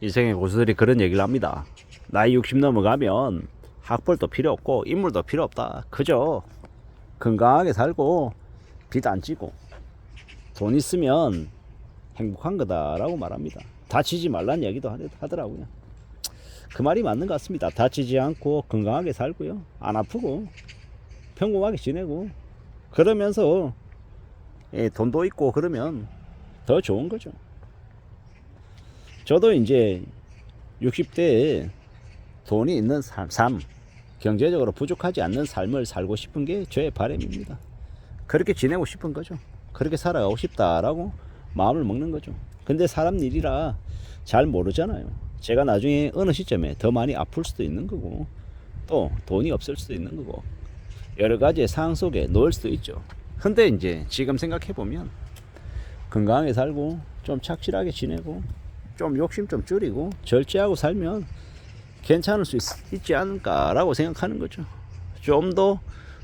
인생의 고수들이 그런 얘기를 합니다. 나이 60 넘어가면 학벌도 필요 없고 인물도 필요 없다. 그저 건강하게 살고 빚 안 지고 돈 있으면 행복한 거다라고 말합니다. 다치지 말란 얘기도 하더라고요. 그 말이 맞는 것 같습니다. 다치지 않고 건강하게 살고요. 안 아프고 평범하게 지내고 그러면서 돈도 있고 그러면 더 좋은 거죠. 저도 이제 60대에 돈이 있는 삶, 경제적으로 부족하지 않는 삶을 살고 싶은 게 저의 바람입니다. 그렇게 지내고 싶은 거죠. 그렇게 살아가고 싶다라고 마음을 먹는 거죠. 근데 사람 일이라 잘 모르잖아요. 제가 나중에 어느 시점에 더 많이 아플 수도 있는 거고 또 돈이 없을 수도 있는 거고 여러 가지의 상황 속에 놓일 수도 있죠. 근데 이제 지금 생각해 보면 건강하게 살고 좀 착실하게 지내고 좀 욕심 좀 줄이고 절제하고 살면 괜찮을 수 있지 않을까라고 생각하는 거죠. 좀 더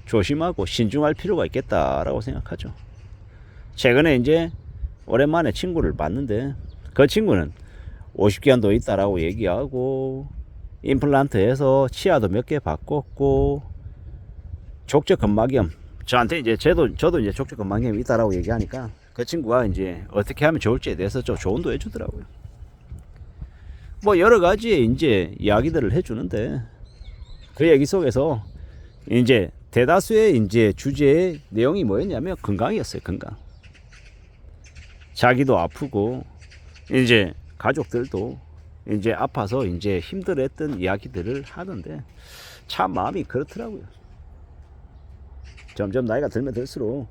조심하고 신중할 필요가 있겠다라고 생각하죠. 최근에 이제 오랜만에 친구를 봤는데 그 친구는 50개한도 있다라고 얘기하고 임플란트해서 치아도 몇 개 바꿨고 족저근막염 저한테 이제 저도 이제 족저근막염이 있다라고 얘기하니까 그 친구가 이제 어떻게 하면 좋을지에 대해서 좀 조언도 해주더라고요. 뭐 여러 가지의 이제 이야기들을 해주는데 그 얘기 속에서 이제 대다수의 이제 주제의 내용이 뭐였냐면 건강이었어요. 건강. 자기도 아프고 이제 가족들도 이제 아파서 이제 힘들었던 이야기들을 하는데 참 마음이 그렇더라고요. 점점 나이가 들면 들수록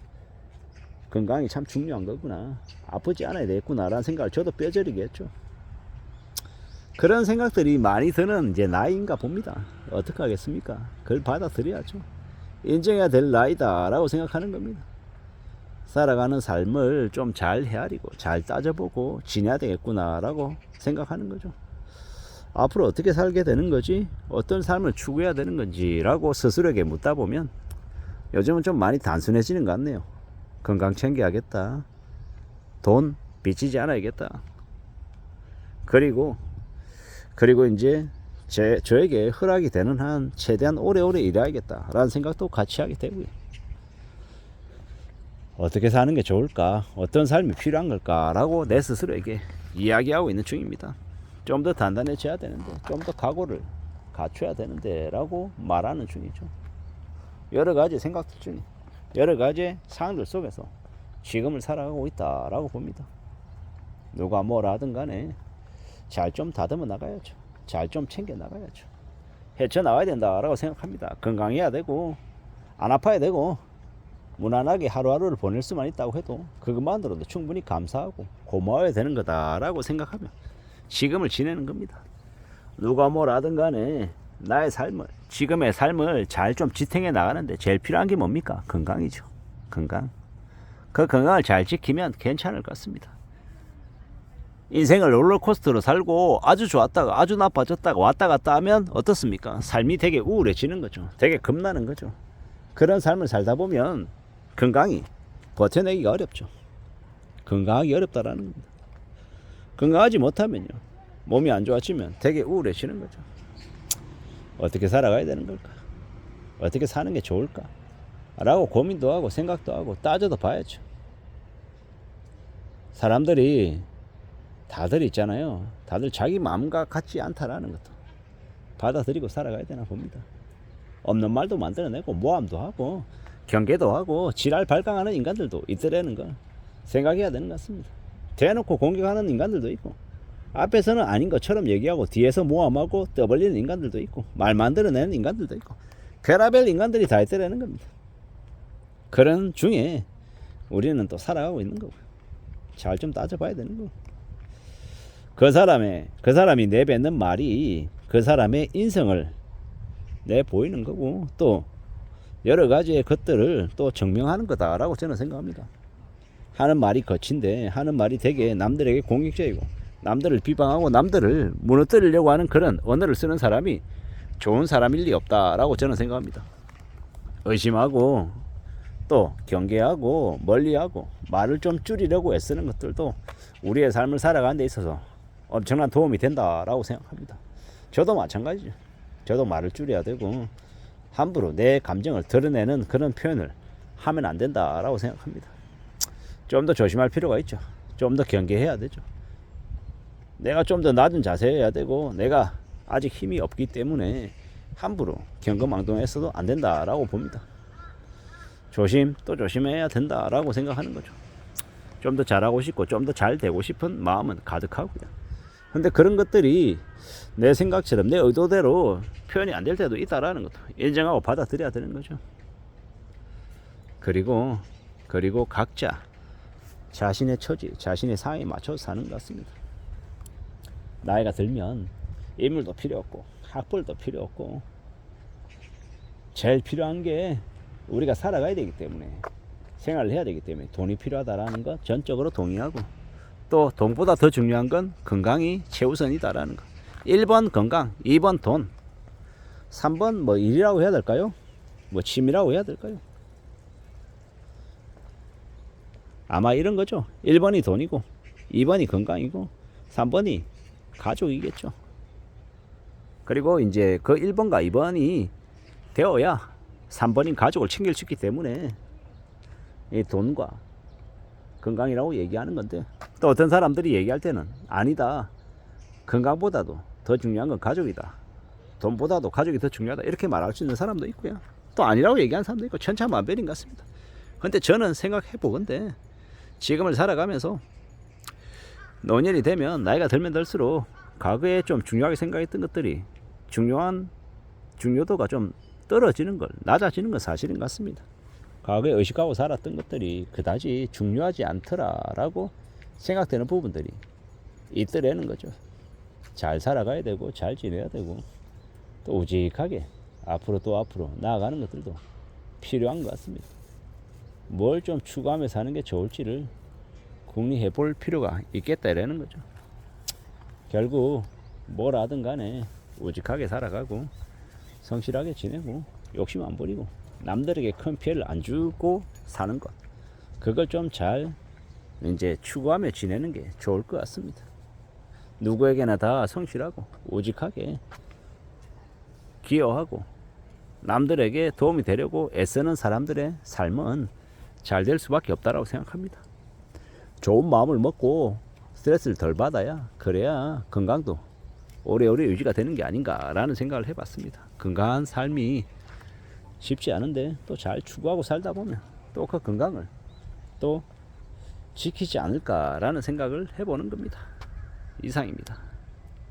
건강이 참 중요한 거구나. 아프지 않아야 되겠구나라는 생각을 저도 뼈저리게 했죠. 그런 생각들이 많이 드는 이제 나이인가 봅니다. 어떻게 하겠습니까? 그걸 받아들여야죠. 인정해야 될 나이다라고 생각하는 겁니다. 살아가는 삶을 좀 잘 헤아리고 잘 따져보고 지내야 되겠구나라고 생각하는 거죠. 앞으로 어떻게 살게 되는 거지? 어떤 삶을 추구해야 되는 건지라고 스스로에게 묻다 보면 요즘은 좀 많이 단순해지는 것 같네요. 건강 챙겨야겠다. 돈 빚지지 않아야겠다. 그리고 이제 저에게 허락이 되는 한 최대한 오래오래 일해야겠다라는 생각도 같이 하게 되고요. 어떻게 사는 게 좋을까? 어떤 삶이 필요한 걸까라고 내 스스로에게 이야기하고 있는 중입니다. 좀 더 단단해져야 되는데, 좀 더 각오를 갖춰야 되는데 라고 말하는 중이죠. 여러 가지 생각들 중에 여러 가지 상황들 속에서 지금을 살아가고 있다라고 봅니다. 누가 뭐라 하든 간에 잘 좀 다듬어 나가야죠. 잘 좀 챙겨 나가야죠. 헤쳐나와야 된다라고 생각합니다. 건강해야 되고 안 아파야 되고 무난하게 하루하루를 보낼 수만 있다고 해도 그것만으로도 충분히 감사하고 고마워야 되는 거다라고 생각하면 지금을 지내는 겁니다. 누가 뭐라 하든 간에 나의 삶을, 지금의 삶을 잘 좀 지탱해 나가는데 제일 필요한 게 뭡니까? 건강이죠. 건강. 그 건강을 잘 지키면 괜찮을 것 같습니다. 인생을 롤러코스터로 살고 아주 좋았다가 아주 나빠졌다가 왔다 갔다 하면 어떻습니까? 삶이 되게 우울해지는 거죠. 되게 겁나는 거죠. 그런 삶을 살다 보면 건강이 버텨내기가 어렵죠. 건강하기 어렵다라는 겁니다. 건강하지 못하면요, 몸이 안 좋아지면 되게 우울해지는 거죠. 어떻게 살아가야 되는 걸까? 어떻게 사는 게 좋을까? 라고 고민도 하고 생각도 하고 따져도 봐야죠. 사람들이 다들 있잖아요. 다들 자기 마음과 같지 않다라는 것도 받아들이고 살아가야 되나 봅니다. 없는 말도 만들어내고 모함도 하고 경계도 하고 지랄 발광하는 인간들도 있더라는 걸 생각해야 되는 것 같습니다. 대놓고 공격하는 인간들도 있고 앞에서는 아닌 것처럼 얘기하고 뒤에서 모함하고 떠벌리는 인간들도 있고 말 만들어내는 인간들도 있고 별의별 인간들이 다 있더라는 겁니다. 그런 중에 우리는 또 살아가고 있는 거고요. 잘 좀 따져봐야 되는 거고. 그 사람이 내뱉는 말이 그 사람의 인성을 내 보이는 거고 또 여러 가지의 것들을 또 증명하는 거다라고 저는 생각합니다. 하는 말이 거친데 하는 말이 되게 남들에게 공격적이고 남들을 비방하고 남들을 무너뜨리려고 하는 그런 언어를 쓰는 사람이 좋은 사람일 리 없다라고 저는 생각합니다. 의심하고 또 경계하고 멀리하고 말을 좀 줄이려고 애쓰는 것들도 우리의 삶을 살아가는 데 있어서 엄청난 도움이 된다라고 생각합니다. 저도 마찬가지죠. 저도 말을 줄여야 되고 함부로 내 감정을 드러내는 그런 표현을 하면 안 된다라고 생각합니다. 좀 더 조심할 필요가 있죠. 좀 더 경계해야 되죠. 내가 좀 더 낮은 자세여야 되고 내가 아직 힘이 없기 때문에 함부로 경거망동해서도 안 된다라고 봅니다. 조심 또 조심해야 된다라고 생각하는 거죠. 좀 더 잘하고 싶고 좀 더 잘 되고 싶은 마음은 가득하고요. 근데 그런 것들이 내 생각처럼 내 의도대로 표현이 안 될 때도 있다라는 것도 인정하고 받아들여야 되는 거죠. 그리고 각자 자신의 처지, 자신의 상황에 맞춰서 사는 것 같습니다. 나이가 들면 인물도 필요 없고 학벌도 필요 없고 제일 필요한 게 우리가 살아가야 되기 때문에 생활을 해야 되기 때문에 돈이 필요하다라는 것 전적으로 동의하고 또 돈보다 더 중요한 건 건강이 최우선이다라는 것. 1번 건강, 2번 돈, 3번 뭐 일이라고 해야 될까요? 뭐 취미라고 해야 될까요? 아마 이런 거죠. 1번이 돈이고 2번이 건강이고 3번이 가족이겠죠. 그리고 이제 그 1번과 2번이 되어야 3번인 가족을 챙길 수 있기 때문에 이 돈과 건강이라고 얘기하는 건데 또 어떤 사람들이 얘기할 때는 아니다. 건강보다도 더 중요한 건 가족이다. 돈보다도 가족이 더 중요하다. 이렇게 말할 수 있는 사람도 있고요. 또 아니라고 얘기하는 사람도 있고 천차만별인 것 같습니다. 근데 저는 생각해 보건데 지금을 살아가면서 노년이 되면 나이가 들면 들수록 과거에 좀 중요하게 생각했던 것들이 중요도가 좀 떨어지는 걸 낮아지는 건 사실인 것 같습니다. 과거에 의식하고 살았던 것들이 그다지 중요하지 않더라라고 생각되는 부분들이 있더라는 거죠. 잘 살아가야 되고 잘 지내야 되고 또 우직하게 앞으로 나아가는 것들도 필요한 것 같습니다. 뭘 좀 추구하며 사는 게 좋을지를 궁리해 볼 필요가 있겠다라는 거죠. 결국 뭘 하든 간에 우직하게 살아가고 성실하게 지내고 욕심 안 부리고 남들에게 큰 피해를 안 주고 사는 것, 그걸 좀 잘 이제 추구하며 지내는 게 좋을 것 같습니다. 누구에게나 다 성실하고 우직하게 기여하고 남들에게 도움이 되려고 애쓰는 사람들의 삶은 잘 될 수밖에 없다라고 생각합니다. 좋은 마음을 먹고 스트레스를 덜 받아야 그래야 건강도 오래오래 유지가 되는 게 아닌가라는 생각을 해봤습니다. 건강한 삶이 쉽지 않은데 또 잘 추구하고 살다 보면 또 그 건강을 또 지키지 않을까라는 생각을 해보는 겁니다. 이상입니다.